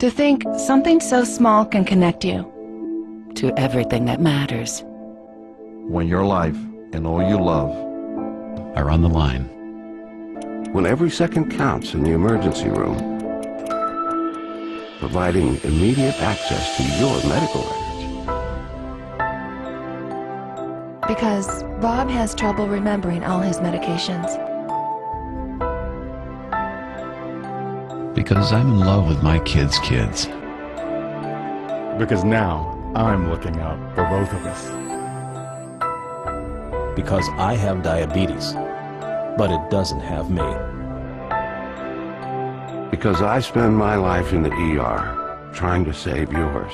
To think something so small can connect you to everything that matters. When your life and all you love are on the line. When every second counts in the emergency room, providing immediate access to your medical records. Because Bob has trouble remembering all his medications. Because I'm in love with my kids' kids. Because now I'm looking out for both of us. Because I have diabetes, but it doesn't have me. Because I spend my life in the ER trying to save yours.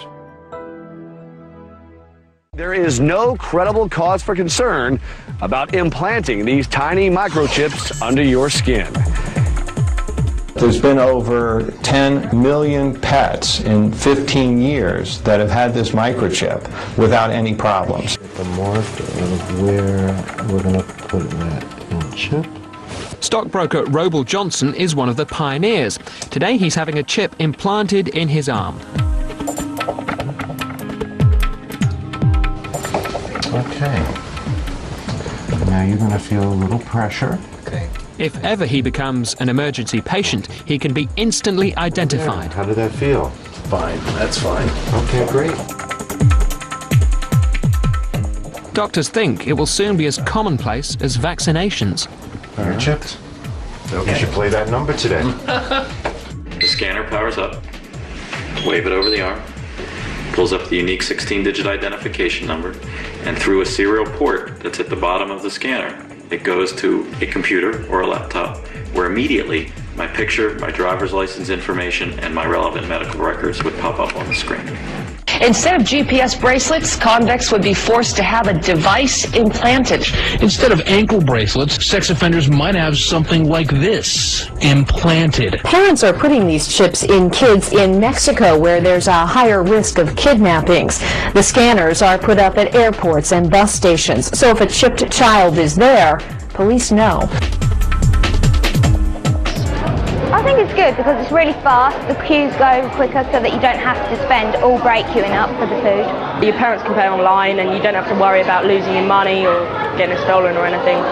There is no credible cause for concern about implanting these tiny microchips under your skin. There's been over 10 million pets in 15 years that have had this microchip without any problems. The morph of where we're going to put that chip. Stockbroker Robel Johnson is one of the pioneers. Today he's having a chip implanted in his arm. Okay. Now you're going to feel a little pressure. Okay. If ever he becomes an emergency patient, he can be instantly identified. How did that feel? Fine, that's fine. Okay, great. Doctors think it will soon be as commonplace as vaccinations. Are you chipped? Okay. You should play that number today. The scanner powers up, wave it over the arm, pulls up the unique 16-digit identification number, and through a serial port that's at the bottom of the scanner, it goes to a computer or a laptop, where immediately my picture, my driver's license information, and my relevant medical records would pop up on the screen. Instead of GPS bracelets, convicts would be forced to have a device implanted. Instead of ankle bracelets, sex offenders might have something like this, implanted. Parents are putting these chips in kids in Mexico, where there's a higher risk of kidnappings. The scanners are put up at airports and bus stations, so if a chipped child is there, police know. I think it's good because it's really fast, the queues go quicker so that you don't have to spend all break queuing up for the food. Your parents can pay online and you don't have to worry about losing your money or getting it stolen or anything.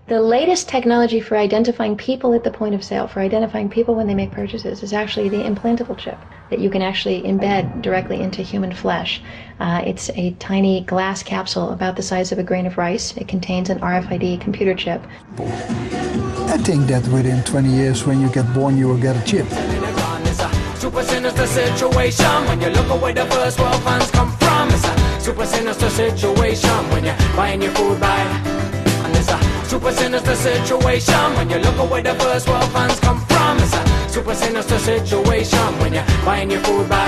The latest technology for identifying people at the point of sale, for identifying people when they make purchases, is actually the implantable chip that you can actually embed directly into human flesh. It's a tiny glass capsule about the size of a grain of rice. It contains an RFID computer chip. I think that within 20 years when you get born you will get a chip. Super sinister situation when you look away the first world funds come from. It's a super sinister situation when you're buying your food by. And it's a super sinister situation when you look away the first world funds come from. It's a super sinister situation when you're buying your food by.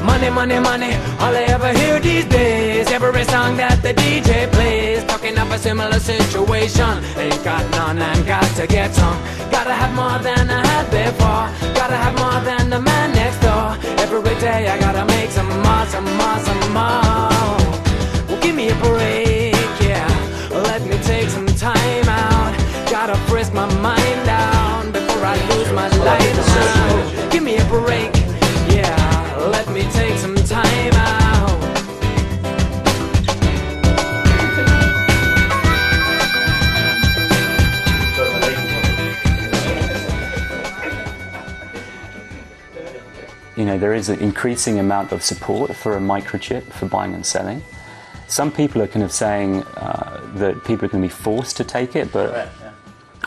Money, money, money, all I ever hear these days. Every song that the DJ plays, talking of a similar situation. Ain't got none and got to get some. Gotta have more than I had before. Gotta have more than the man next door. Every day I gotta make some more, some more, some more. Well, give me a break, yeah. Let me take some time out. Gotta frisk my mind down before I lose my life now. Give me a break, yeah. Let me take some time out. You know, there is an increasing amount of support for a microchip for buying and selling. Some people are kind of saying that people are going to be forced to take it, but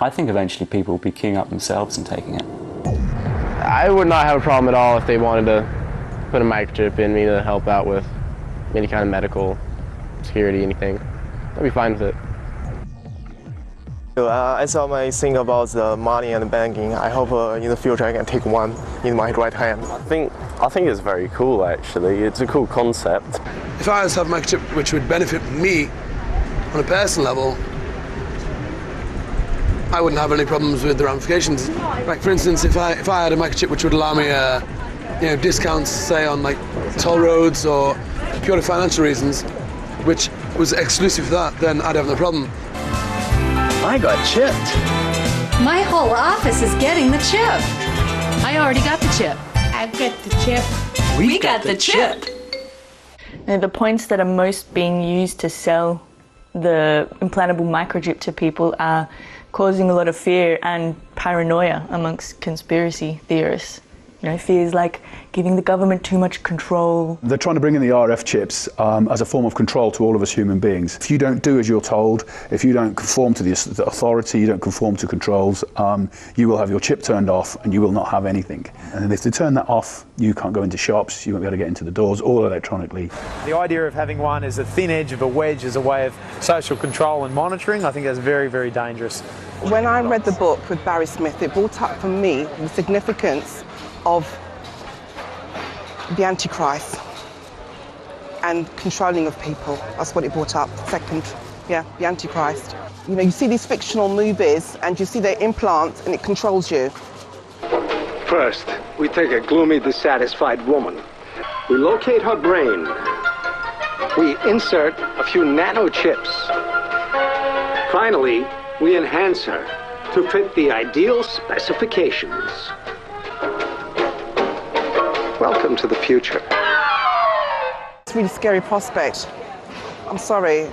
I think eventually people will be queuing up themselves and taking it. I would not have a problem at all if they wanted to put a microchip in me to help out with any kind of medical security, anything. I'd be fine with it. I saw my thing about the money and banking. I hope in the future I can take one in my right hand. I think it's very cool actually. It's a cool concept. If I was to have a microchip which would benefit me on a personal level, I wouldn't have any problems with the ramifications. Like, for instance, if I had a microchip which would allow me discounts, say, on like toll roads or purely financial reasons, which was exclusive to that, then I'd have no problem. I got chipped. My whole office is getting the chip. I already got the chip. I've got the chip. We got the chip. And the points that are most being used to sell the implantable microchip to people are causing a lot of fear and paranoia amongst conspiracy theorists. You know, fears like giving the government too much control. They're trying to bring in the RF chips as a form of control to all of us human beings. If you don't do as you're told, if you don't conform to the authority, you don't conform to controls, you will have your chip turned off and you will not have anything. And if they turn that off, you can't go into shops, you won't be able to get into the doors, all electronically. The idea of having one as a thin edge of a wedge as a way of social control and monitoring, I think that's very, very dangerous. When I read the book with Barry Smith, it brought up for me the significance of the Antichrist and controlling of people. That's what it brought up. Second, yeah, the Antichrist. You know, you see these fictional movies and you see their implants and it controls you. First, we take a gloomy, dissatisfied woman. We locate her brain. We insert a few nanochips. Finally, we enhance her to fit the ideal specifications. Welcome to the future. It's a really scary prospect. I'm sorry.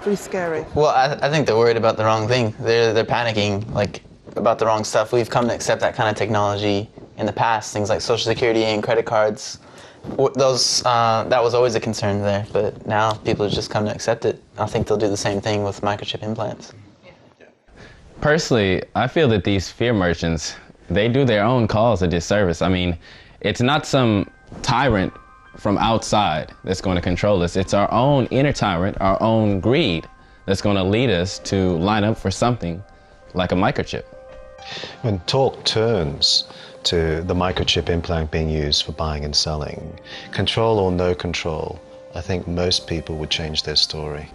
Really scary. Well, I think they're worried about the wrong thing. They're panicking, like, about the wrong stuff. We've come to accept that kind of technology in the past, things like Social Security and credit cards. That was always a concern there, but now people have just come to accept it. I think they'll do the same thing with microchip implants. Personally, I feel that these fear merchants, they do their own cause a disservice. I mean, it's not some tyrant from outside that's going to control us. It's our own inner tyrant, our own greed, that's going to lead us to line up for something like a microchip. When talk turns to the microchip implant being used for buying and selling, control or no control, I think most people would change their story.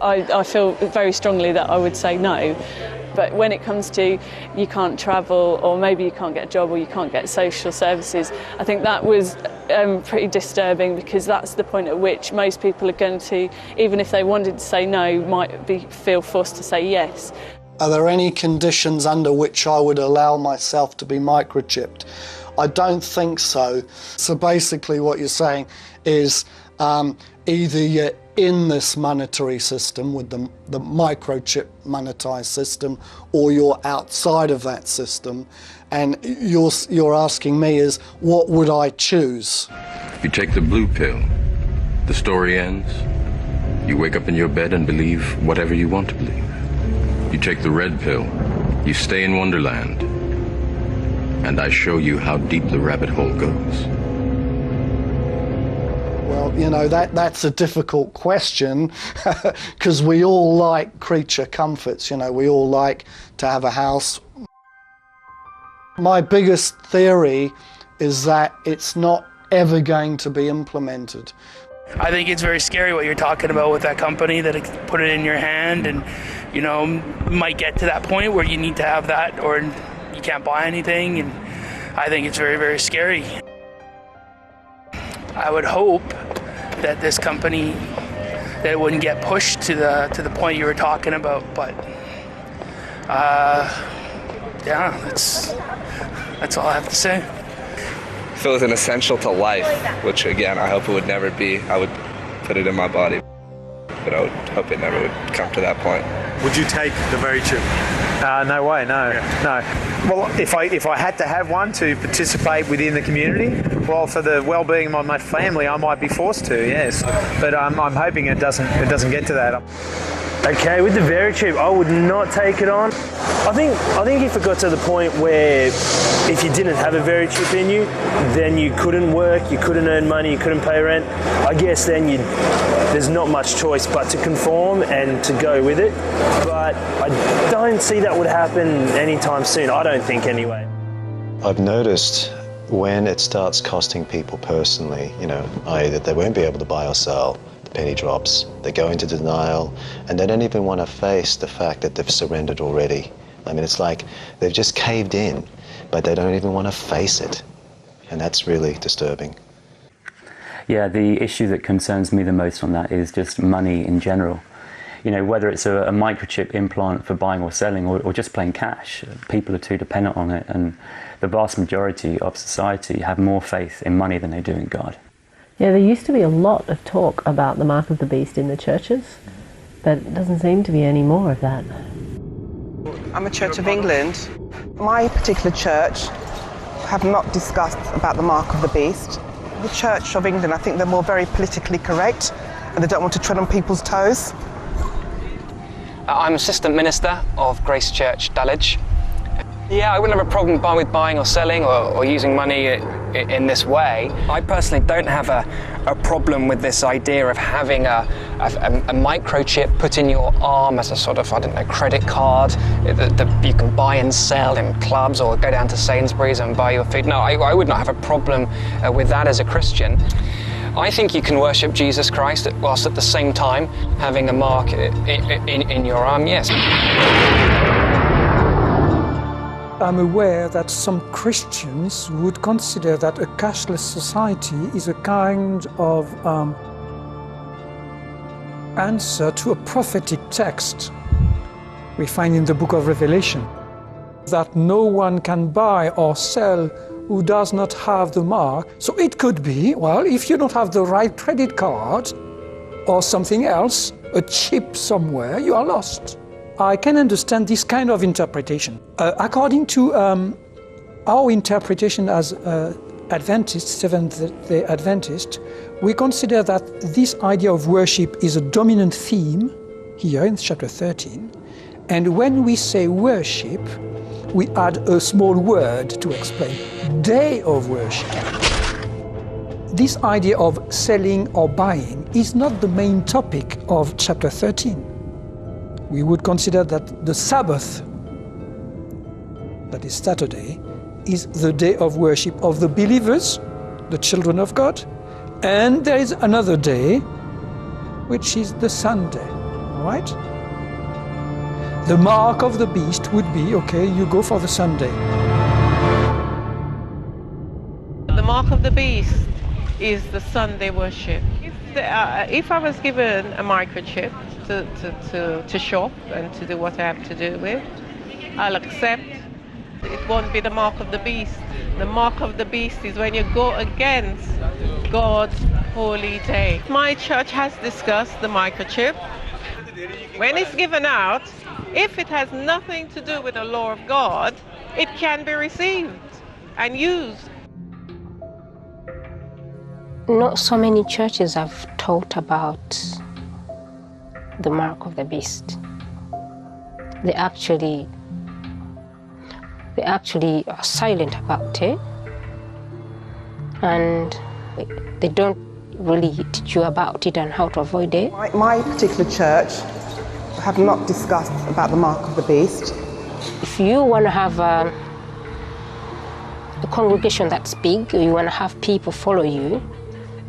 I feel very strongly that I would say no, but when it comes to you can't travel, or maybe you can't get a job, or you can't get social services, I think that was pretty disturbing, because that's the point at which most people are going to, even if they wanted to say no, might feel forced to say yes. Are there any conditions under which I would allow myself to be microchipped? I don't think so. So basically what you're saying is either you're in this monetary system with the microchip monetized system, or you're outside of that system, and you're asking me is what would I choose? If you take the blue pill, the story ends. You wake up in your bed and believe whatever you want to believe. You take the red pill, you stay in Wonderland, and I show you how deep the rabbit hole goes. Well, you know, that's a difficult question, because we all like creature comforts, you know, we all like to have a house. My biggest theory is that it's not ever going to be implemented. I think it's very scary what you're talking about with that company, that it put it in your hand and, you know, might get to that point where you need to have that or you can't buy anything, and I think it's very, very scary. I would hope that this company, that it wouldn't get pushed to the point you were talking about, but yeah, that's all I have to say. If it was an essential to life, which again I hope it would never be, I would put it in my body, but I would hope it never would come to that point. Would you take the very chip? No way, no, no. Well, if I had to have one to participate within the community, well, for the well-being of my family, I might be forced to, yes. But I'm hoping it doesn't get to that. Okay, with the Verichip, I would not take it on. I think if it got to the point where if you didn't have a Verichip in you, then you couldn't work, you couldn't earn money, you couldn't pay rent, I guess then there's not much choice but to conform and to go with it. But I don't see that would happen anytime soon, I don't think anyway. I've noticed when it starts costing people personally, you know, i.e. that they won't be able to buy or sell, the penny drops. They go into denial, and they don't even want to face the fact that they've surrendered already. I mean, it's like they've just caved in, but they don't even want to face it. And that's really disturbing. Yeah, the issue that concerns me the most on that is just money in general. You know, whether it's a microchip implant for buying or selling, or just plain cash, people are too dependent on it, and the vast majority of society have more faith in money than they do in God. Yeah, there used to be a lot of talk about the mark of the beast in the churches, but it doesn't seem to be any more of that. I'm a Church of England. My particular church have not discussed about the mark of the beast. The Church of England, I think they're more very politically correct, and they don't want to tread on people's toes. I'm Assistant Minister of Grace Church, Dulwich. Yeah, I wouldn't have a problem with buying or selling or using money in this way. I personally don't have a problem with this idea of having a microchip put in your arm as a sort of, I don't know, credit card that you can buy and sell in clubs or go down to Sainsbury's and buy your food. No, I would not have a problem with that as a Christian. I think you can worship Jesus Christ whilst at the same time having a mark in your arm, yes. I'm aware that some Christians would consider that a cashless society is a kind of answer to a prophetic text we find in the book of Revelation, that no one can buy or sell who does not have the mark. So it could be, well, if you don't have the right credit card or something else, a chip somewhere, you are lost. I can understand this kind of interpretation. According to our interpretation as Adventists, Seventh-day Adventists, we consider that this idea of worship is a dominant theme here in chapter 13. And when we say worship, we add a small word to explain, day of worship. This idea of selling or buying is not the main topic of chapter 13. We would consider that the Sabbath, that is Saturday, is the day of worship of the believers, the children of God, and there is another day, which is the Sunday, all right? The mark of the beast would be, okay, you go for the Sunday. The mark of the beast is the Sunday worship. If I was given a microchip to shop and to do what I have to do with, I'll accept. It won't be the mark of the beast. The mark of the beast is when you go against God's holy day. My church has discussed the microchip. When it's given out, if it has nothing to do with the law of God, it can be received and used. Not so many churches have taught about the mark of the beast. They actually are silent about it, and they don't really teach you about it and how to avoid it. My particular church have not discussed about the mark of the beast. If you want to have a congregation that's big, or you want to have people follow you,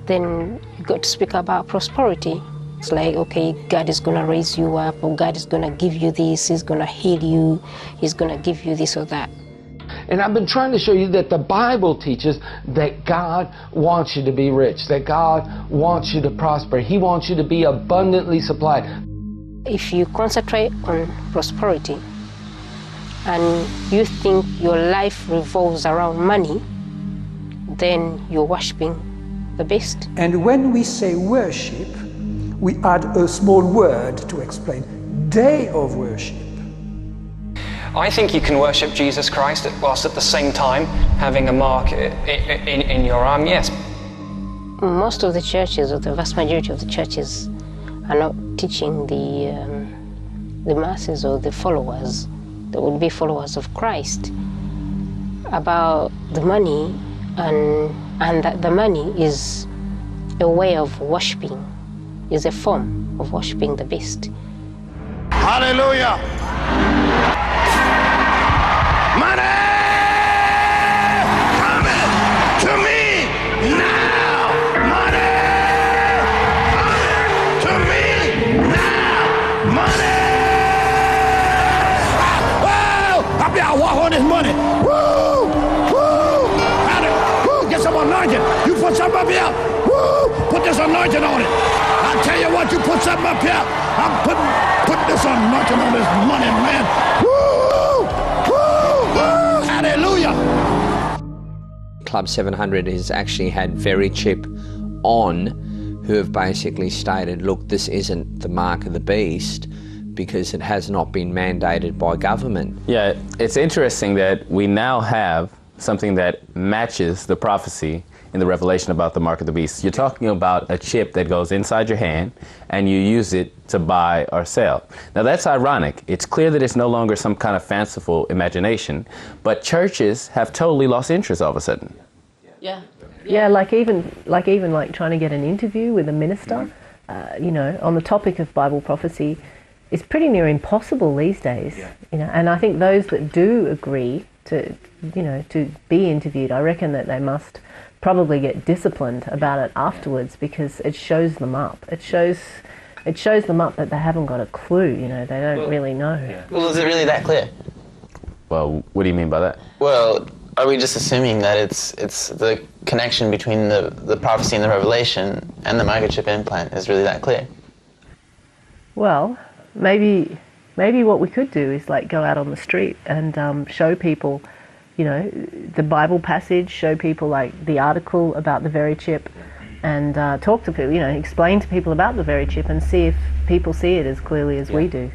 then you got to speak about prosperity. It's like, okay, God is going to raise you up, or God is going to give you this, He's going to heal you, He's going to give you this or that. And I've been trying to show you that the Bible teaches that God wants you to be rich, that God wants you to prosper. He wants you to be abundantly supplied. If you concentrate on prosperity and you think your life revolves around money, then you're worshiping the beast. And when we say worship, we add a small word to explain, day of worship. I think you can worship Jesus Christ whilst at the same time having a mark in your arm, yes. Most of the churches, or the vast majority of the churches, are not teaching the masses or the followers, that would be followers of Christ, about the money, and that the money is a way of worshiping, is a form of worshiping the beast. Hallelujah! Money coming to me now! Money coming I walk on this money. Woo! Woo! Woo! Get some anointing. You put something up here. Woo! Put this anointing on it. I tell you what, you put something up here. I'm putting this anointing on this money, man. Woo! Woo! Woo! Hallelujah! Club 700 has actually had very chip on, who have basically stated, look, this isn't the mark of the beast because it has not been mandated by government. Yeah, it's interesting that we now have something that matches the prophecy in the Revelation about the mark of the beast. You're talking about a chip that goes inside your hand and you use it to buy or sell. Now that's ironic. It's clear that it's no longer some kind of fanciful imagination, but churches have totally lost interest all of a sudden. Yeah. Yeah, like even trying to get an interview with a minister, you know, on the topic of Bible prophecy is pretty near impossible these days. You know, and I think those that do agree to, you know, to be interviewed, I reckon that they must probably get disciplined about it afterwards, because it shows them up. It shows them up that they haven't got a clue. You know, they don't really know. Well, is it really that clear? Well, what do you mean by that? Well, are we just assuming that it's the connection between the prophecy and the revelation and the microchip implant is really that clear? Well, maybe what we could do is like go out on the street and show people, you know, the Bible passage, show people like the article about the very chip, and talk to people, you know, explain to people about the very chip and see if people see it as clearly as we do.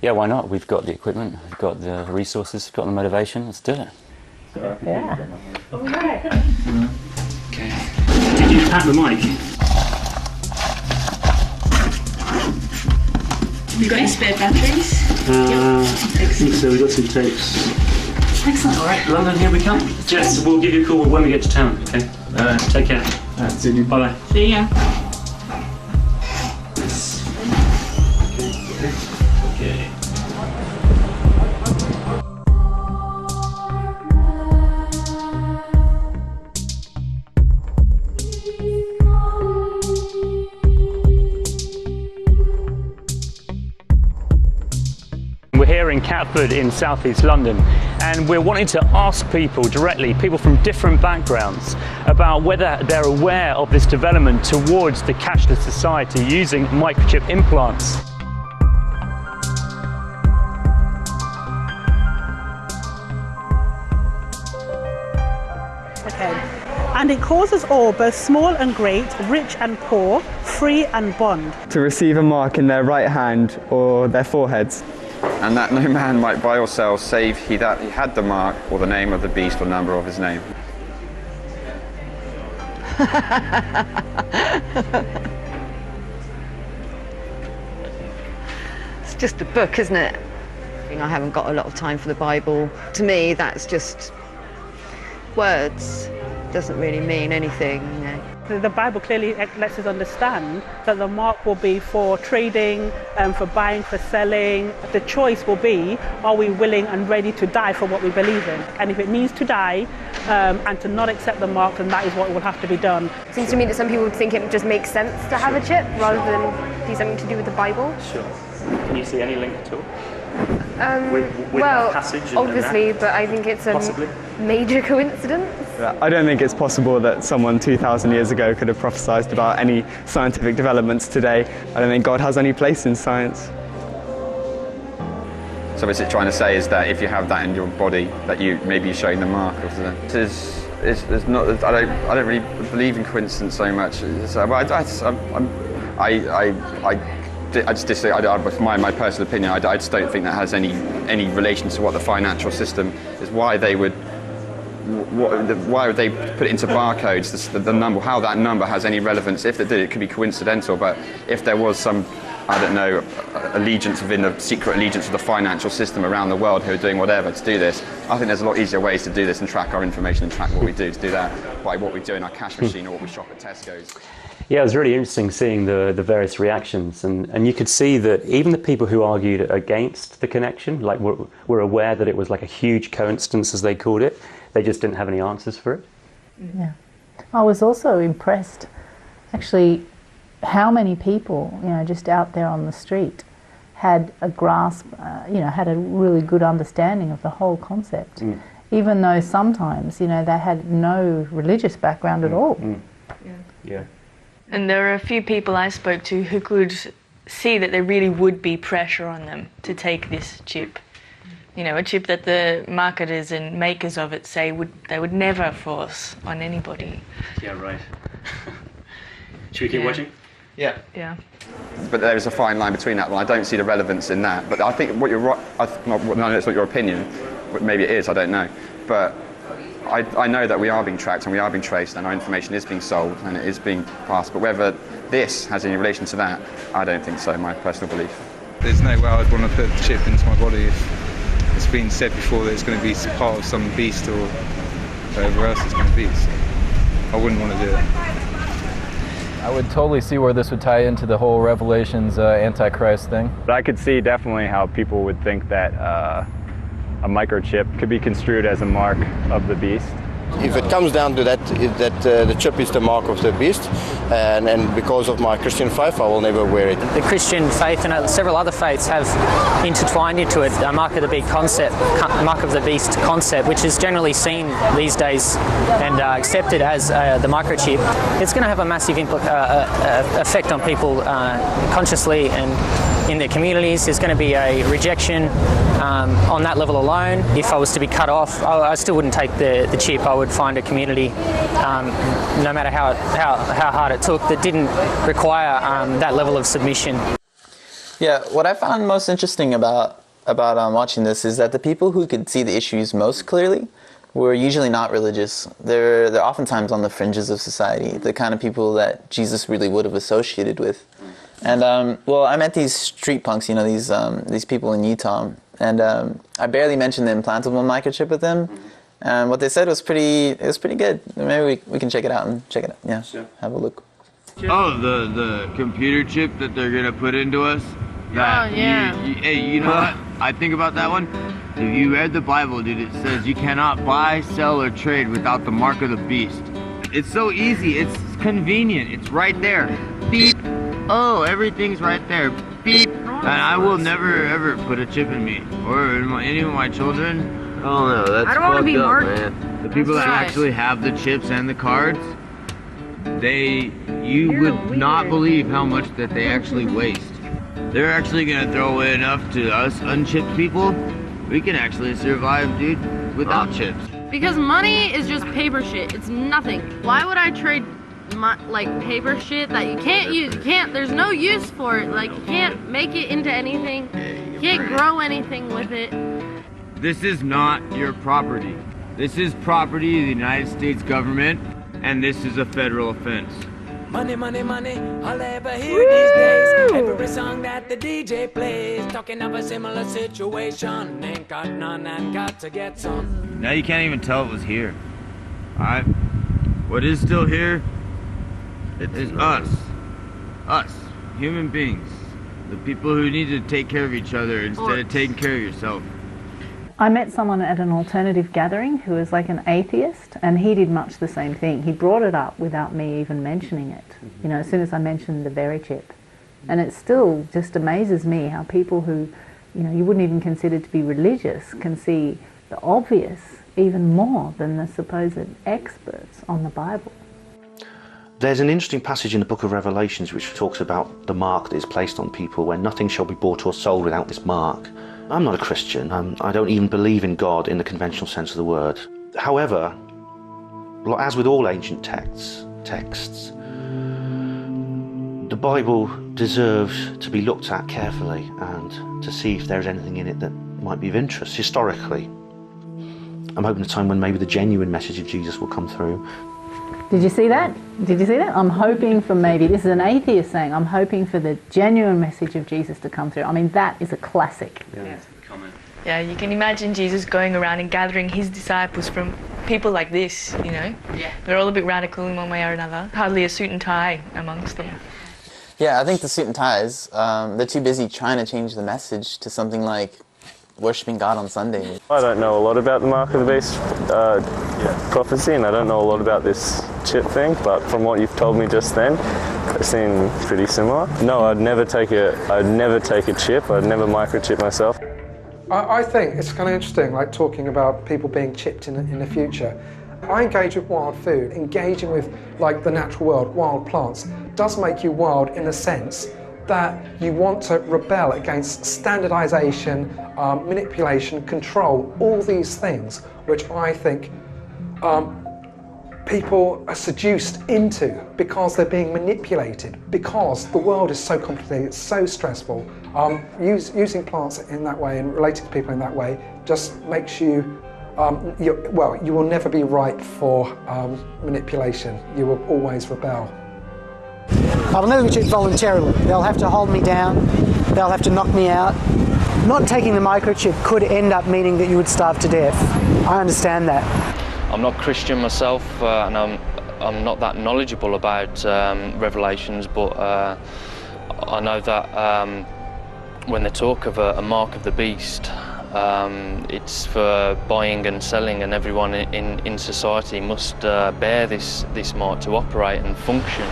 Yeah, why not? We've got the equipment, we've got the resources, we've got the motivation, let's do it. Yeah. All right. Okay. Did you tap the mic? Have you got any spare batteries? I think so. We've got some tapes. Excellent. All right, London, here we come. Jess, we'll give you a call when we get to town, okay? Take care. See you. Bye-bye. See ya. Okay. We're here in Catford in southeast London, and we're wanting to ask people directly, people from different backgrounds, about whether they're aware of this development towards the cashless society using microchip implants. Okay. And it causes all, both small and great, rich and poor, free and bond, to receive a mark in their right hand or their foreheads. And that no man might buy or sell save he that he had the mark or the name of the beast or number of his name. It's just a book, isn't it? I haven't got a lot of time for the Bible. To me, that's just words. Doesn't really mean anything, you know. The Bible clearly lets us understand that the mark will be for trading, for buying, for selling. The choice will be, are we willing and ready to die for what we believe in? And if it means to die and to not accept the mark, then that is what will have to be done. It seems to me that some people would think it just makes sense to have a chip rather than be something to do with the Bible. Sure. Can you see any link at all? With that passage and obviously, that? but I think it's a Possibly. major coincidence. I don't think it's possible that someone 2,000 years ago could have prophesied about any scientific developments today. I don't think God has any place in science. So is it trying to say is that if you have that in your body, that you maybe showing the mark of the... It's not. I don't really believe in coincidence so much. I just disagree. With my personal opinion, I just don't think that has any relation to what the financial system is. Why they would put it into barcodes? The number, how that number has any relevance? If it did, it could be coincidental. But if there was some, I don't know, allegiance within the secret allegiance of the financial system around the world who are doing whatever to do this, I think there's a lot easier ways to do this and track our information and track what we do. To do that by what we do in our cash machine or what we shop at Tesco's. Yeah, it was really interesting seeing the various reactions, and you could see that even the people who argued against the connection, like were aware that it was like a huge coincidence, as they called it. They just didn't have any answers for it. Yeah, I was also impressed, actually, how many people, you know, just out there on the street had a grasp, had a really good understanding of the whole concept, even though sometimes, they had no religious background at all. Yeah. And there are a few people I spoke to who could see that there really would be pressure on them to take this chip. A chip that the marketers and makers of it say they would never force on anybody. Yeah, right. Should we keep watching? Yeah. Yeah. But there is a fine line between that one. I don't see the relevance in that. But I think what you're right, I know it's not your opinion, maybe it is, I don't know. But I know that we are being tracked and we are being traced and our information is being sold and it is being passed. But whether this has any relation to that, I don't think so, my personal belief. There's no way I'd want to put the chip into my body if it's been said before that it's going to be part of some beast or whatever else it's going to be. So I wouldn't want to do it. I would totally see where this would tie into the whole Revelations Antichrist thing. But I could see definitely how people would think that a microchip could be construed as a mark of the beast. If it comes down to that, the chip is the mark of the beast, and because of my Christian faith, I will never wear it. The Christian faith and several other faiths have intertwined into it a mark of the beast concept, which is generally seen these days and accepted as the microchip. It's going to have a massive effect on people consciously and in their communities. There's going to be a rejection on that level alone. If I was to be cut off, I still wouldn't take the chip. I would find a community, no matter how hard it took, that didn't require that level of submission. Yeah, what I found most interesting about watching this is that the people who could see the issues most clearly were usually not religious. They're oftentimes on the fringes of society, the kind of people that Jesus really would have associated with. And well, I met these street punks, these people in Utah, and I barely mentioned the implantable microchip with them. And what they said was pretty good. Maybe we can check it out and check it out. Yeah, sure. Have a look. Oh, the computer chip that they're gonna put into us. Yeah. Hey, you know what? I think about that one. If you read the Bible, dude, it says you cannot buy, sell, or trade without the mark of the beast. It's so easy. It's convenient. It's right there. Beep. Oh, everything's right there. Beep. And I will never ever put a chip in me or in any of my children. Oh no, that's fucked up, man. The people that actually have the chips and the cards, you would not believe how much that they actually waste. They're actually gonna throw away enough to us unchipped people. We can actually survive, dude, without chips. Because money is just paper shit. It's nothing. Why would I trade paper shit that you can't use? There's no use for it. Like, you can't make it into anything. You can't grow anything with it. This is not your property. This is property of the United States government, and this is a federal offense. Money, money, money, all I ever hear these days. Every song that the DJ plays, talking of a similar situation. Ain't got none and got to get some. Now you can't even tell it was here. Alright? What is still here is us. Us, human beings. The people who need to take care of each other instead of taking care of yourself. I met someone at an alternative gathering who was like an atheist, and he did much the same thing. He brought it up without me even mentioning it, as soon as I mentioned the berry chip. And it still just amazes me how people who, you wouldn't even consider to be religious can see the obvious even more than the supposed experts on the Bible. There's an interesting passage in the book of Revelations which talks about the mark that is placed on people, where nothing shall be bought or sold without this mark. I'm not a Christian. I don't even believe in God in the conventional sense of the word. However, as with all ancient texts, the Bible deserves to be looked at carefully and to see if there's anything in it that might be of interest historically. I'm hoping a time when maybe the genuine message of Jesus will come through. Did you see that? I'm hoping for this is an atheist saying, I'm hoping for the genuine message of Jesus to come through. I mean, that is a classic. Yeah, you can imagine Jesus going around and gathering his disciples from people like this, Yeah. They're all a bit radical in one way or another. Hardly a suit and tie amongst them. Yeah, I think the suit and ties, they're too busy trying to change the message to something like worshipping God on Sunday. I don't know a lot about the mark of the beast prophecy, and I don't know a lot about this chip thing, but from what you've told me just then, They seem pretty similar. No, I'd never take a chip. I'd never microchip myself. I think it's kind of interesting, like talking about people being chipped in the future. I engage with wild food. Engaging with like the natural world, wild plants, does make you wild in the sense that you want to rebel against standardization, manipulation, control, all these things, which I think people are seduced into because they're being manipulated, because the world is so complicated, it's so stressful. Using plants in that way and relating to people in that way just makes you, you will never be ripe for manipulation. You will always rebel. I'll never be chipped voluntarily. They'll have to hold me down, they'll have to knock me out. Not taking the microchip could end up meaning that you would starve to death. I understand that. I'm not Christian myself, and I'm not that knowledgeable about Revelations, but I know that when they talk of a mark of the beast, it's for buying and selling, and everyone in society must bear this mark to operate and function.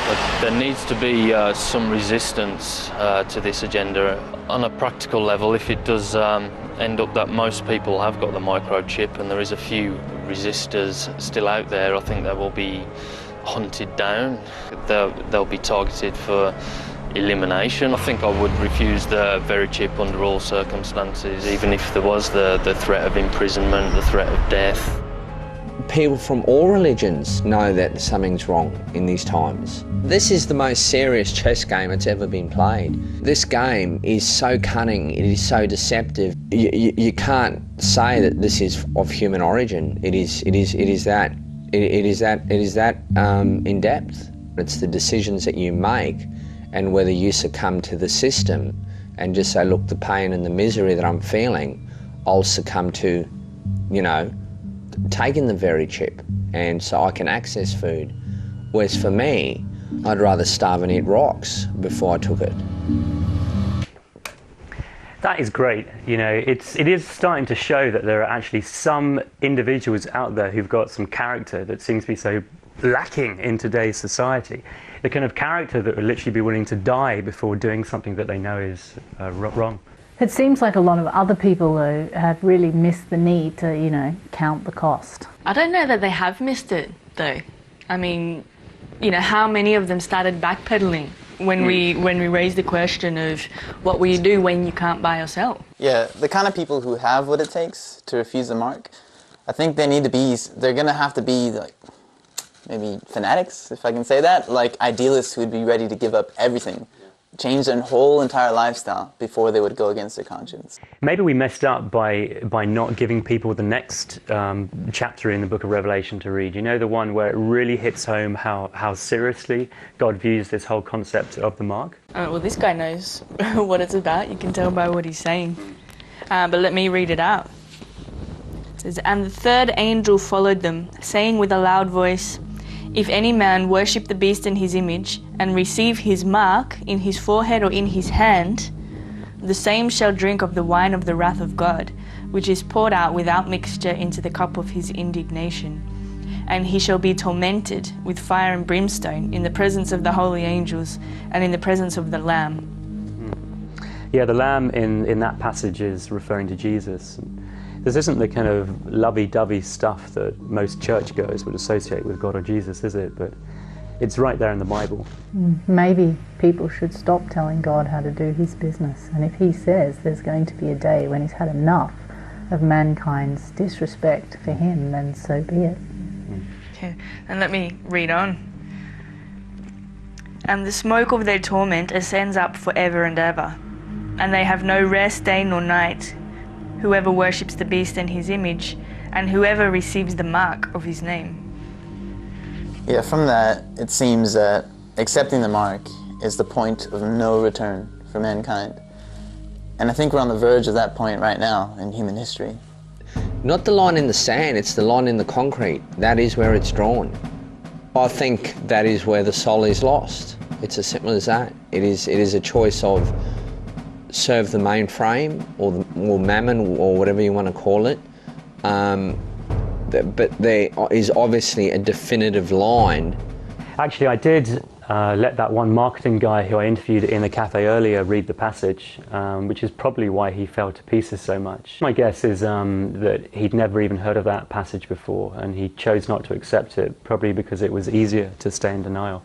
But there needs to be some resistance to this agenda. On a practical level, if it does end up that most people have got the microchip and there is a few resistors still out there, I think they will be hunted down. They'll be targeted for elimination. I think I would refuse the very chip under all circumstances, even if there was the threat of imprisonment, the threat of death. People from all religions know that something's wrong in these times. This is the most serious chess game that's ever been played. This game is so cunning, it is so deceptive. You can't say that this is of human origin. It is that in depth. It's the decisions that you make and whether you succumb to the system and just say, look, the pain and the misery that I'm feeling, I'll succumb to, taking the very chip, and so I can access food. Whereas for me, I'd rather starve and eat rocks before I took it. That is great. It is starting to show that there are actually some individuals out there who've got some character that seems to be so lacking in today's society. The kind of character that would literally be willing to die before doing something that they know is wrong. It seems like a lot of other people, though, have really missed the need to, count the cost. I don't know that they have missed it, though. I mean, how many of them started backpedaling when we raised the question of what will you do when you can't buy or sell? Yeah, the kind of people who have what it takes to refuse the mark, I think they're going to have to be, maybe fanatics, if I can say that, like idealists who would be ready to give up everything, change their whole entire lifestyle before they would go against their conscience. Maybe we messed up by not giving people the next chapter in the book of Revelation to read. The one where it really hits home how seriously God views this whole concept of the mark? Well, this guy knows what it's about. You can tell by what he's saying. But let me read it out. It says, "And the third angel followed them, saying with a loud voice, 'If any man worship the beast in his image, and receive his mark in his forehead or in his hand, the same shall drink of the wine of the wrath of God, which is poured out without mixture into the cup of his indignation. And he shall be tormented with fire and brimstone in the presence of the holy angels and in the presence of the Lamb.'" Yeah, the Lamb in that passage is referring to Jesus. This isn't the kind of lovey-dovey stuff that most churchgoers would associate with God or Jesus, is it? But it's right there in the Bible. Maybe people should stop telling God how to do his business. And if he says there's going to be a day when he's had enough of mankind's disrespect for him, then so be it. Okay, and let me read on. "And the smoke of their torment ascends up forever and ever, and they have no rest day nor night, whoever worships the beast and his image, and whoever receives the mark of his name." Yeah, from that, it seems that accepting the mark is the point of no return for mankind. And I think we're on the verge of that point right now in human history. Not the line in the sand, it's the line in the concrete. That is where it's drawn. I think that is where the soul is lost. It's as simple as that. It is a choice of serve the mainframe or mammon or whatever you want to call it. But there is obviously a definitive line. Actually, I did let that one marketing guy who I interviewed in the cafe earlier read the passage, which is probably why he fell to pieces so much. My guess is that he'd never even heard of that passage before, and he chose not to accept it, probably because it was easier to stay in denial.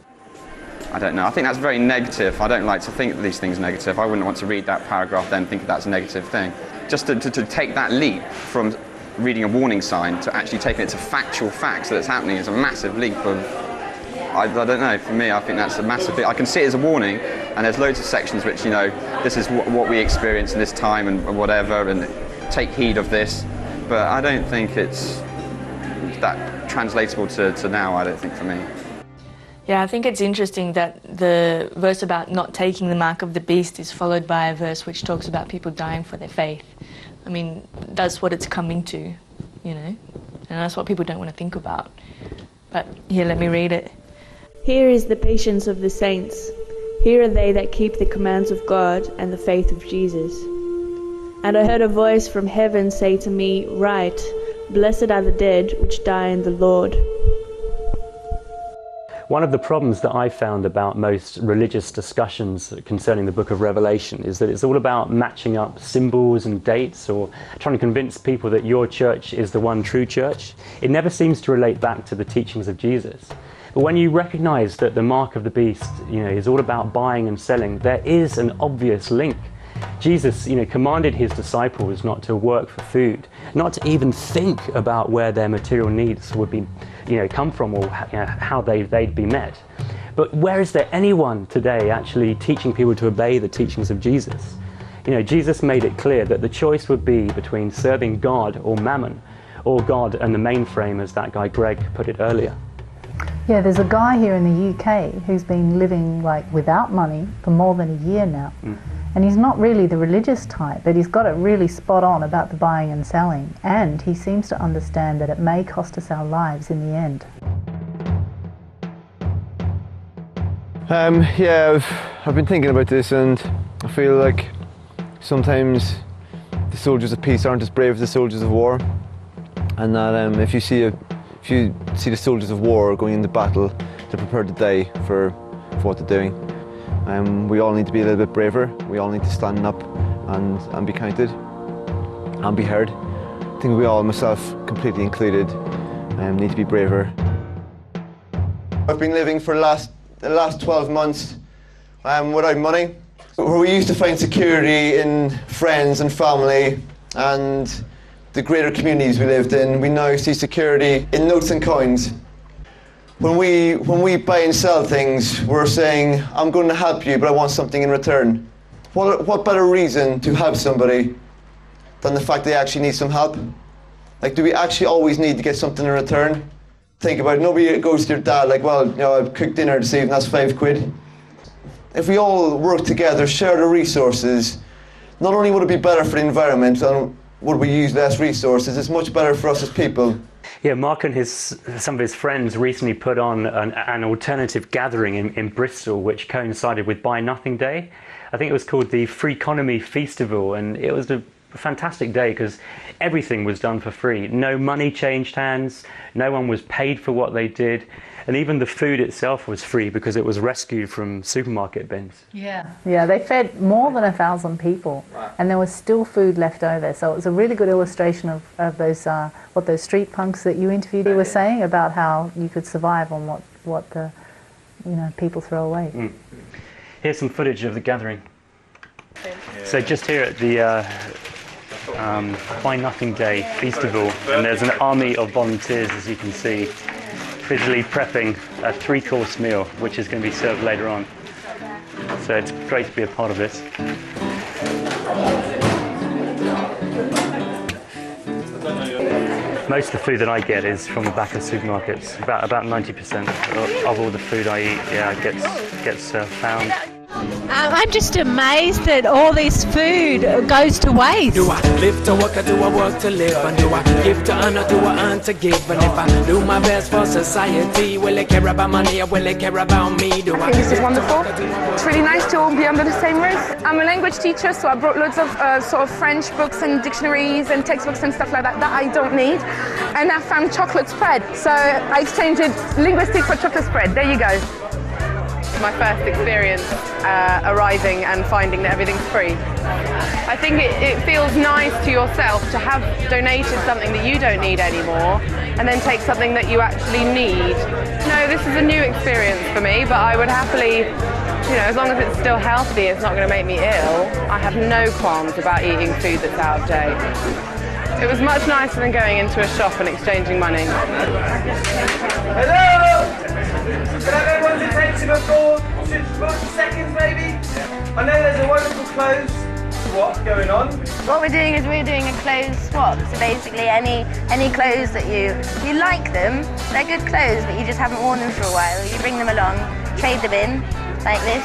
I don't know. I think that's very negative. I don't like to think that these things are negative. I wouldn't want to read that paragraph then think that's a negative thing. Just to take that leap from reading a warning sign to actually taking it to factual facts that it's happening is a massive leap of... I don't know, for me I think that's a massive bit. I can see it as a warning, and there's loads of sections which, you know, this is what we experience in this time and whatever, and take heed of this, but I don't think it's that translatable to now, I don't think, for me. Yeah, I think it's interesting that the verse about not taking the mark of the beast is followed by a verse which talks about people dying for their faith. I mean, that's what it's coming to, you know, and that's what people don't want to think about. But here, let me read it. Here is the patience of the saints. Here are they that keep the commands of God and the faith of Jesus. And I heard a voice from heaven say to me, Write, blessed are the dead which die in the Lord. One of the problems that I found about most religious discussions concerning the book of Revelation is that it's all about matching up symbols and dates, or trying to convince people that your church is the one true church. It never seems to relate back to the teachings of Jesus. But when you recognize that the mark of the beast, you know, is all about buying and selling, there is an obvious link. Jesus, you know, commanded his disciples not to work for food, not to even think about where their material needs would be, you know, come from, or you know, how they'd be met. But where is there anyone today actually teaching people to obey the teachings of Jesus? You know, Jesus made it clear that the choice would be between serving God or mammon, or God and the mainframe, as that guy Greg put it earlier. Yeah, there's a guy here in the UK who's been living like without money for more than a year now. And he's not really the religious type, but he's got it really spot on about the buying and selling. And he seems to understand that it may cost us our lives in the end. Yeah, I've been thinking about this, and I feel like sometimes the soldiers of peace aren't as brave as the soldiers of war. And that if you see the soldiers of war going into battle, they're prepared to die for what they're doing. We all need to be a little bit braver. We all need to stand up and be counted and be heard. I think we all, myself completely included, need to be braver. I've been living for the last 12 months without money. Where we used to find security in friends and family and the greater communities we lived in, we now see security in notes and coins. When we buy and sell things, we're saying, I'm going to help you, but I want something in return. What better reason to help somebody than the fact they actually need some help? Like, do we actually always need to get something in return? Think about it. Nobody goes to your dad like, well, you know, I've cooked dinner this evening, that's £5. If we all work together, share the resources, not only would it be better for the environment and would we use less resources, it's much better for us as people. Yeah, Mark and some of his friends recently put on an alternative gathering in Bristol, which coincided with Buy Nothing Day. I think it was called the Free Economy Festival, and it was a fantastic day because everything was done for free. No money changed hands, no one was paid for what they did, and even the food itself was free because it was rescued from supermarket bins. Yeah, they fed more than 1,000 people, and there was still food left over. So it was a really good illustration of those what those street punks that you interviewed were saying about how you could survive on what the people throw away. Here's some footage of the gathering. So just here at the Buy Nothing Day Festival, and there's an army of volunteers, as you can see, busily prepping a 3-course meal, which is going to be served later on. So it's great to be a part of this. Most of the food that I get is from the back of supermarkets. About 90% of all the food I eat gets found. I'm just amazed that all this food goes to waste. Do I live to work or do I work to live? And do I give to earn or do I earn to give? And if I do my best for society, will they care about money or will they care about me? Do I think this is wonderful. It's really nice to all be under the same roof. I'm a language teacher, so I brought loads of sort of French books and dictionaries and textbooks and stuff like that I don't need. And I found chocolate spread, so I exchanged linguistics for chocolate spread. There you go. my first experience arriving and finding that everything's free. I think it feels nice to yourself to have donated something that you don't need anymore and then take something that you actually need. No, this is a new experience for me, but I would happily, you know, as long as it's still healthy, it's not going to make me ill, I have no qualms about eating food that's out of date. It was much nicer than going into a shop and exchanging money. Hello! Can I have everyone's attention for 40 seconds maybe? I know there's a wonderful clothes swap going on. What we're doing is we're doing a clothes swap. So basically any clothes that you like them, they're good clothes but you just haven't worn them for a while. You bring them along, trade them in, like this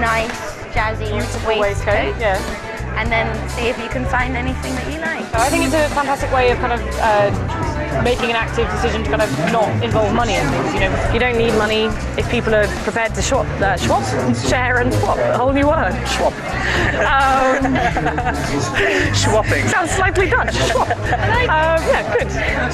nice, jazzy waistcoat. Yeah. And then see if you can find anything that you like. I think it's a fantastic way of kind of making an active decision to kind of not involve money in things. You know, you don't need money if people are prepared to share and swap. A whole new word, swap. Swapping. Sounds slightly Dutch. Swap. Yeah, good.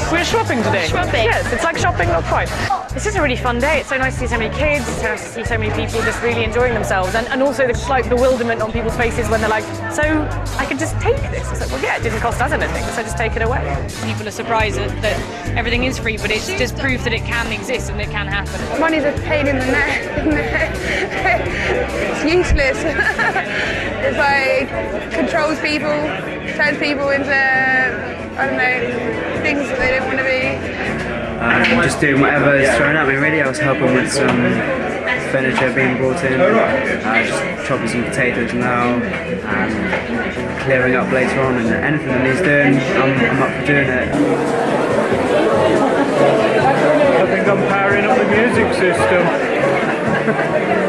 We're swapping today. Swapping. Yes, it's like shopping, not quite. It's just a really fun day. It's so nice to see so many kids. It's so nice to see so many people just really enjoying themselves, and also the slight bewilderment on people's faces when they're like, so I can just take this. It's like, well, yeah, it didn't cost us anything, so just take it away. People are surprised that everything is free, but it's just proof that it can exist and it can happen. Money's a pain in the neck. It's useless. It's like controls people, turns people into, I don't know, things that they don't want to be. I'm just doing whatever is thrown at me really. I was helping with some furniture being brought in, just chopping some potatoes now, and clearing up later on, and anything that needs doing, I'm up for doing it. I think I'm powering up the music system.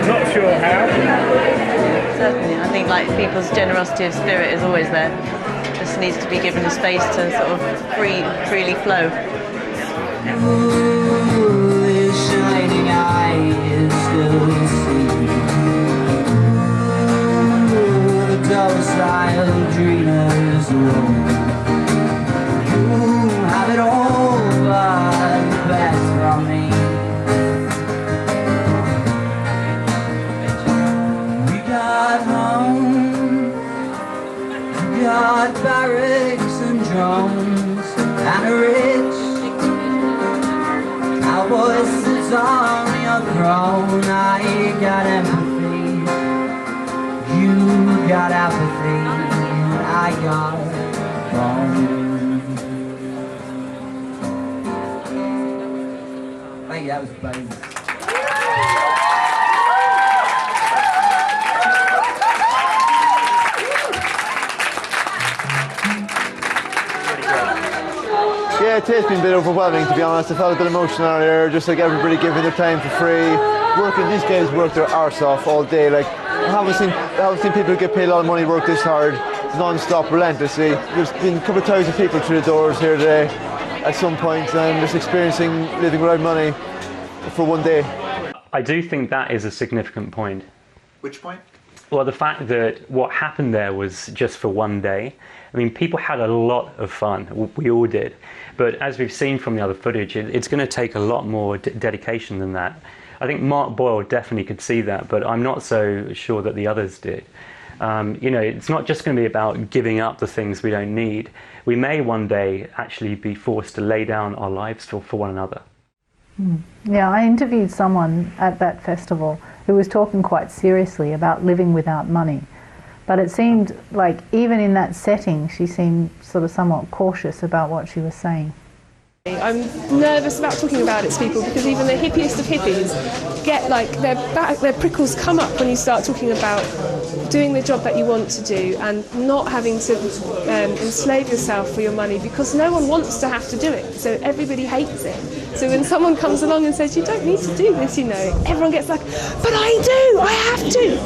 Not sure how. Certainly, I think like people's generosity of spirit is always there. Just needs to be given the space to sort of freely flow. Ooh, his shining eyes still see. Ooh, the docile dreamers alone. Ooh, have it all, but the best from me. We got home, we got barracks and drums and a rich cowboy sits on your throne. I got empathy, you got apathy, and I got bone. Thank you, that was amazing. Yeah, it has been a bit overwhelming, to be honest. I felt a bit emotional earlier, just like everybody giving their time for free. These guys work their arse off all day. Like, I haven't seen people get paid a lot of money work this hard, non-stop, relentlessly. There's been a couple of thousand people through the doors here today at some point, and just experiencing living without money for one day. I do think that is a significant point. Which point? Well, the fact that what happened there was just for one day. I mean, people had a lot of fun. We all did. But as we've seen from the other footage, it's going to take a lot more dedication than that. I think Mark Boyle definitely could see that, but I'm not so sure that the others did. You know, it's not just going to be about giving up the things we don't need. We may one day actually be forced to lay down our lives for one another. Yeah, I interviewed someone at that festival who was talking quite seriously about living without money. But it seemed like even in that setting, she seemed sort of somewhat cautious about what she was saying. I'm nervous about talking about it to people because even the hippiest of hippies get like their prickles come up when you start talking about doing the job that you want to do and not having to enslave yourself for your money, because no one wants to have to do it, so everybody hates it. So when someone comes along and says you don't need to do this, you know, everyone gets like, but I do, I have to.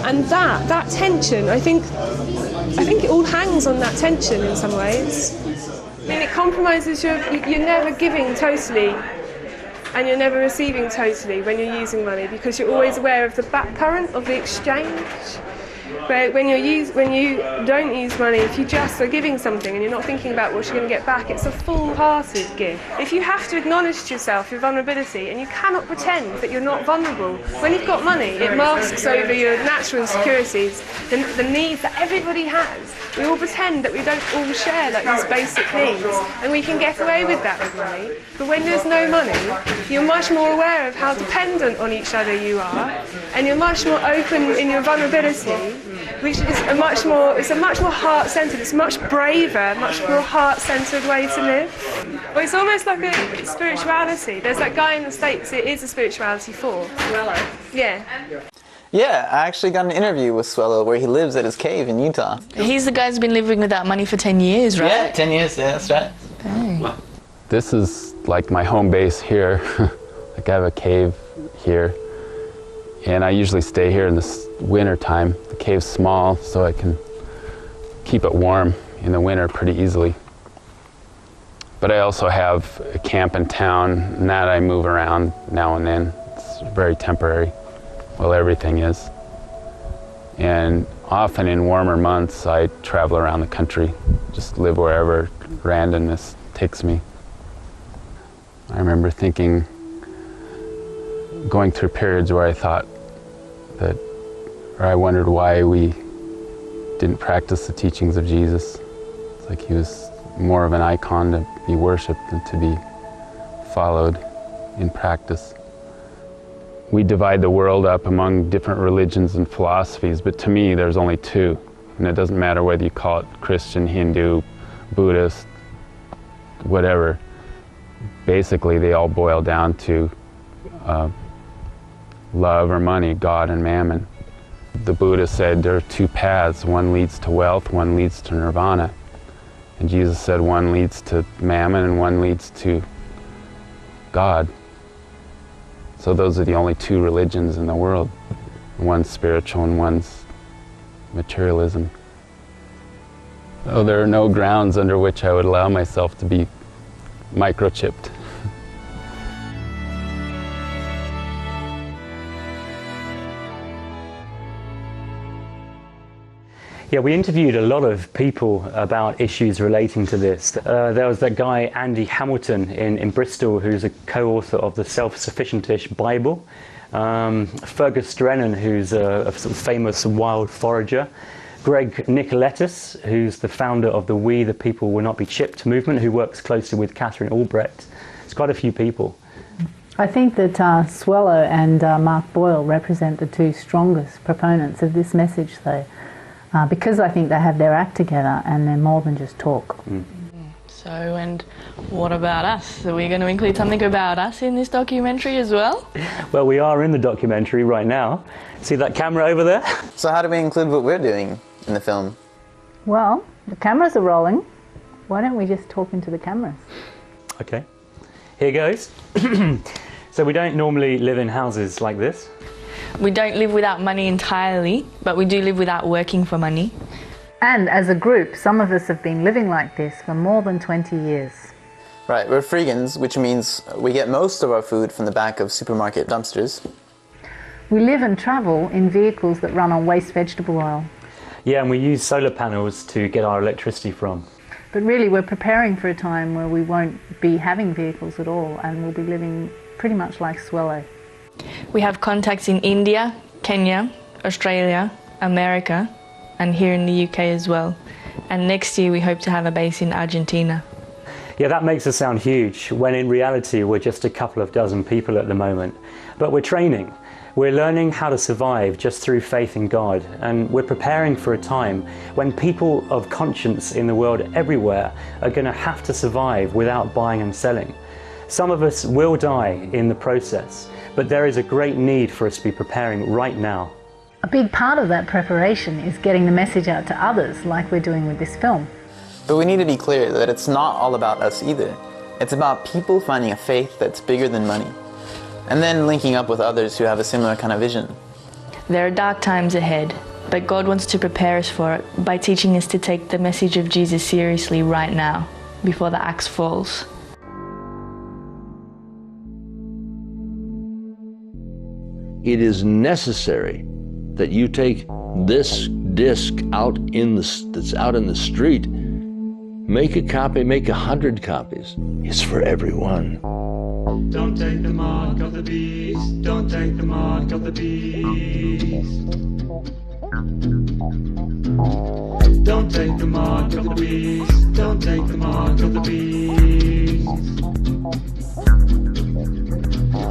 And that tension, I think it all hangs on that tension in some ways. I mean, it compromises you're never giving totally and you're never receiving totally when you're using money, because you're always aware of the back current of the exchange. But when you don't use money, if you just are giving something and you're not thinking about what you're going to get back, it's a full-hearted give. If you have to acknowledge to yourself your vulnerability and you cannot pretend that you're not vulnerable, when you've got money, it masks over your natural insecurities, the needs that everybody has. We all pretend that we don't all share like these basic needs, and we can get away with that with money. But when there's no money, you're much more aware of how dependent on each other you are, and you're much more open in your vulnerability, which is a much more heart-centered, it's a much braver, much more heart-centered way to live. Well, it's almost like a spirituality. There's that guy in the States, it is a spirituality for. Yeah. Yeah, I actually got an interview with Swello where he lives at his cave in Utah. He's the guy who's been living without money for 10 years, right? Yeah, 10 years, yeah, that's right. Dang. This is like my home base here. Like I have a cave here. And I usually stay here in the winter time. The cave's small, so I can keep it warm in the winter pretty easily. But I also have a camp in town, and that I move around now and then. It's very temporary. Well, everything is. And often in warmer months, I travel around the country, just live wherever randomness takes me. I remember going through periods where I thought I wondered why we didn't practice the teachings of Jesus. It's like he was more of an icon to be worshipped than to be followed in practice. We divide the world up among different religions and philosophies, but to me there's only two. And it doesn't matter whether you call it Christian, Hindu, Buddhist, whatever. Basically they all boil down to love or money, God and mammon. The Buddha said there are two paths, one leads to wealth, one leads to nirvana. And Jesus said one leads to mammon and one leads to God. So those are the only two religions in the world. One's spiritual and one's materialism. So there are no grounds under which I would allow myself to be microchipped. Yeah, we interviewed a lot of people about issues relating to this. There was that guy, Andy Hamilton, in Bristol, who's a co-author of the Self-Sufficient-ish Bible. Fergus Drennan, who's a sort of famous wild forager. Greg Nicoletis, who's the founder of the We the People Will Not Be Chipped movement, who works closely with Catherine Albrecht. It's quite a few people. I think that Swello and Mark Boyle represent the two strongest proponents of this message, though. Because I think they have their act together and they're more than just talk. So, and what about us? Are we going to include something about us in this documentary as well? Well, we are in the documentary right now. See that camera over there? So how do we include what we're doing in the film? Well, the cameras are rolling. Why don't we just talk into the cameras? Okay, here goes. So we don't normally live in houses like this. We don't live without money entirely, but we do live without working for money. And as a group, some of us have been living like this for more than 20 years. Right, we're freegans, which means we get most of our food from the back of supermarket dumpsters. We live and travel in vehicles that run on waste vegetable oil. Yeah, and we use solar panels to get our electricity from. But really, we're preparing for a time where we won't be having vehicles at all, and we'll be living pretty much like Swello. We have contacts in India, Kenya, Australia, America, and here in the UK as well. And next year we hope to have a base in Argentina. Yeah, that makes us sound huge, when in reality we're just a couple of dozen people at the moment. But we're training. We're learning how to survive just through faith in God, and we're preparing for a time when people of conscience in the world everywhere are going to have to survive without buying and selling. Some of us will die in the process, but there is a great need for us to be preparing right now. A big part of that preparation is getting the message out to others, like we're doing with this film. But we need to be clear that it's not all about us either. It's about people finding a faith that's bigger than money, and then linking up with others who have a similar kind of vision. There are dark times ahead, but God wants to prepare us for it by teaching us to take the message of Jesus seriously right now, before the axe falls. It is necessary that you take this disc out that's out in the street, make a copy, make 100 copies. It's for everyone. Don't take the mark of the beast. Don't take the mark of the beast. Don't take the mark of the beast. Don't take the mark of the beast.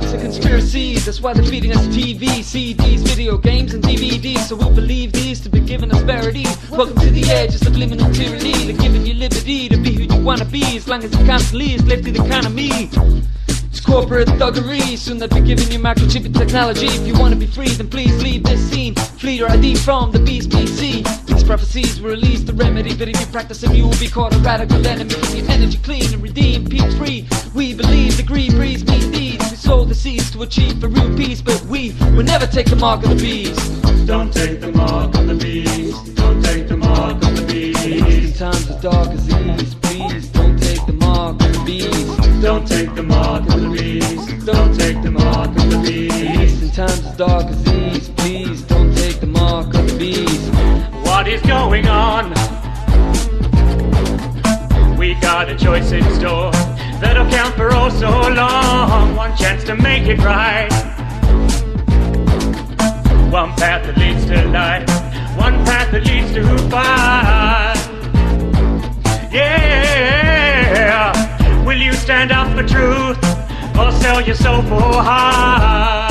It's a conspiracy, that's why they're feeding us TV, CDs, video games and DVDs. So we'll believe these to be giving us verity. Welcome to the edge of subliminal tyranny. They're giving you liberty to be who you wanna be, as long as you constantly is left to the economy. It's corporate thuggery, soon they'll be giving you microchip technology. If you wanna be free, then please leave this scene. Flee your ID from the beast BC. These prophecies will release the remedy, but if you practice them, you will be caught a radical enemy. Keep your energy clean and redeem, peace free. We believe the green breeze means deeds. We sow the seeds to achieve a real peace, but we will never take the mark of the beast. Don't take the mark of the beast. Don't take the mark of the beast. In times of dark as these, please don't take the mark of the beast. Don't take the mark of the beast. Don't take the mark of the beast. In times as dark as these, please don't take the mark of the beast. What is going on? We got a choice in store that'll count for oh so long. One chance to make it right. One path that leads to life. One path that leads to fire. Yeah. Will you stand up for truth or sell your soul for high?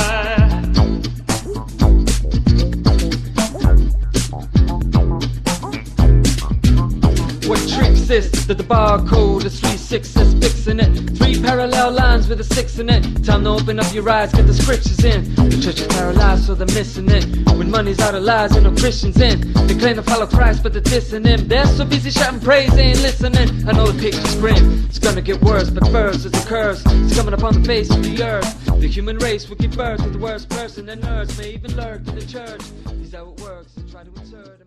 What trick is that the barcode is 3 6's fixing it? 3 parallel lines with a 6 in it. Time to open up your eyes, get the scriptures in. The church is paralyzed, so they're missing it. When money's out of lies and no Christians in. They claim to follow Christ, but they're dissing him. They're so busy shouting praise, they ain't listening. I know the picture's grim, it's gonna get worse, but first it's a curse. It's coming upon the face of the earth. The human race will give birth to the worst person, and nerds may even lurk in the church. Is how it works, they try to insert